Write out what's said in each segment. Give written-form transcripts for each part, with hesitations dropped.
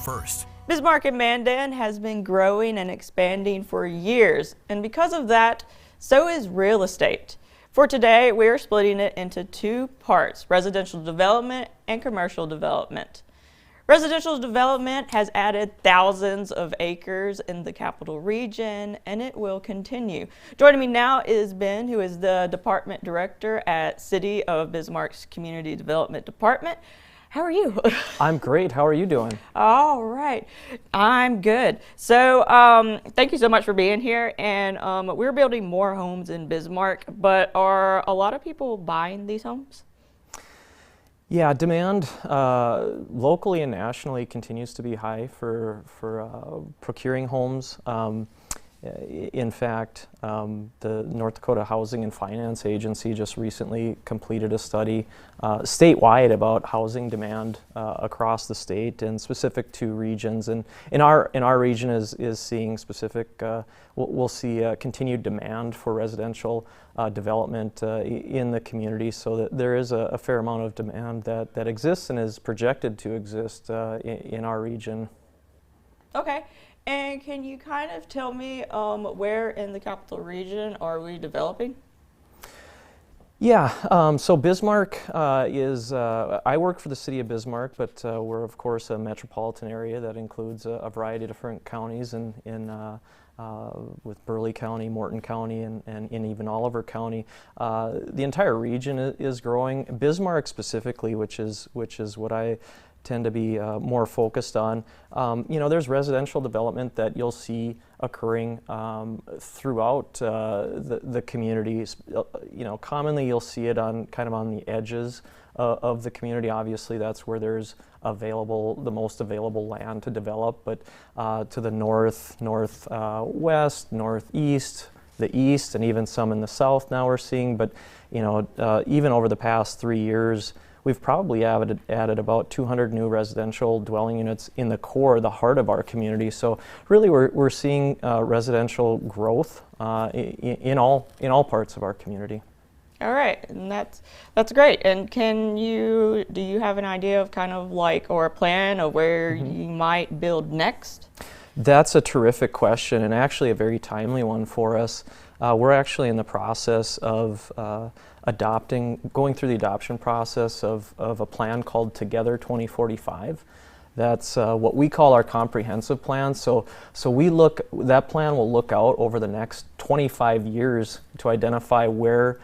First. Bismarck in Mandan has been growing and expanding for years, and because of that, so is real estate. For today, we are splitting it into two parts: residential development and commercial development. Residential development has added thousands of acres in the capital region, and it will continue. Joining me now is Ben, who is the Department Director at City of Bismarck's Community Development Department. How are you? I'm great. How are you doing? All right. I'm good. So thank you so much for being here. And we're building more homes in Bismarck, but are a lot of people buying these homes? Yeah, demand locally and nationally continues to be high for procuring homes. In fact, the North Dakota Housing and Finance Agency just recently completed a study statewide about housing demand across the state and specific to regions. And in our region is seeing specific. We'll see continued demand for residential development in the community. So that there is a fair amount of demand that exists and is projected to exist in our region. Okay. And can you kind of tell me where in the capital region are we developing? Yeah, so Bismarck I work for the city of Bismarck, but we're of course a metropolitan area that includes a variety of different counties with Burleigh County, Morton County, and even Oliver County. The entire region is growing. Bismarck specifically, which is what I tend to be more focused on. There's residential development that you'll see occurring throughout the communities. Commonly you'll see it on the edges of the community. Obviously, that's where there's the most available land to develop. But to the north, northwest, northeast, the east, and even some in the south now we're seeing. But even over the past 3 years, we've probably added about 200 new residential dwelling units in the core, the heart of our community. So really we're seeing residential growth in all parts of our community. All right, and that's great. And do you have an idea of or a plan of where you might build next? That's a terrific question, and actually a very timely one for us. We're actually in the process of going through the adoption process of a plan called Together 2045. That's what we call our comprehensive plan. So that plan will look out over the next 25 years to identify where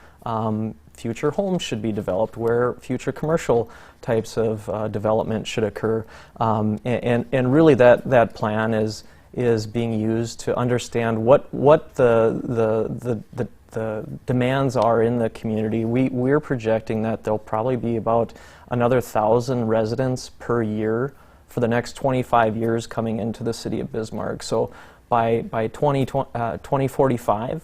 future homes should be developed, where future commercial types of development should occur, and really that plan is being used to understand what the demands are in the community. We're projecting that there'll probably be about another 1,000 residents per year for the next 25 years coming into the city of Bismarck. So by 2045,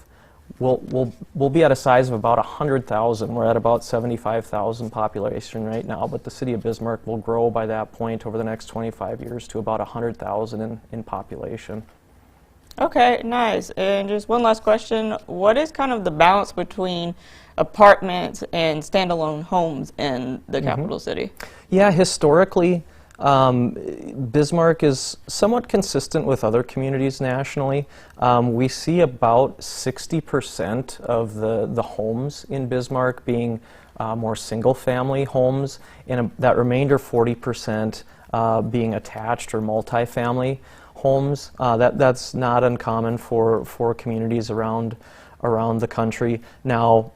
we'll be at a size of about 100,000. We're at about 75,000 population right now, but the city of Bismarck will grow by that point over the next 25 years to about 100,000 in population. Okay, nice. And just one last question. What is kind of the balance between apartments and standalone homes in the capital city? Yeah, historically, Bismarck is somewhat consistent with other communities nationally. We see about 60% of the homes in Bismarck being more single-family homes, and that remainder 40% being attached or multifamily homes. That's not uncommon for communities around the country. Now,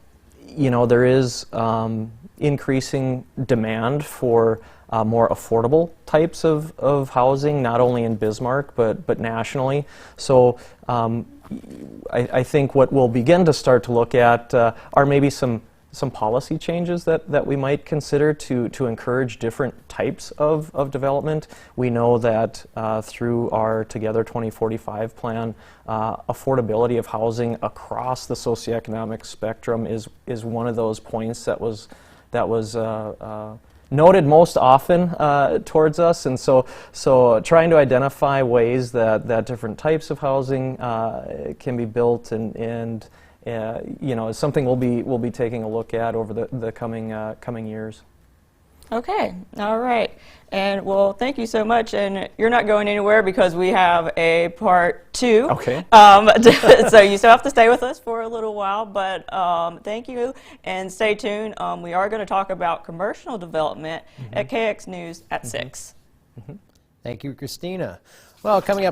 there is increasing demand for more affordable types of housing, not only in Bismarck but nationally. So I think what we'll begin to start to look at are maybe some policy changes that we might consider to encourage different types of development. We know that through our Together 2045 plan, affordability of housing across the socioeconomic spectrum is one of those points that was noted most often towards us, and so trying to identify ways that different types of housing can be built and is something we'll be taking a look at over the coming years. Okay, all right. And well, thank you so much. And you're not going anywhere because we have a part 2. Okay. So you still have to stay with us for a little while, but thank you and stay tuned. We are going to talk about commercial development at KX News at 6. Thank you, Christina. Well, coming up.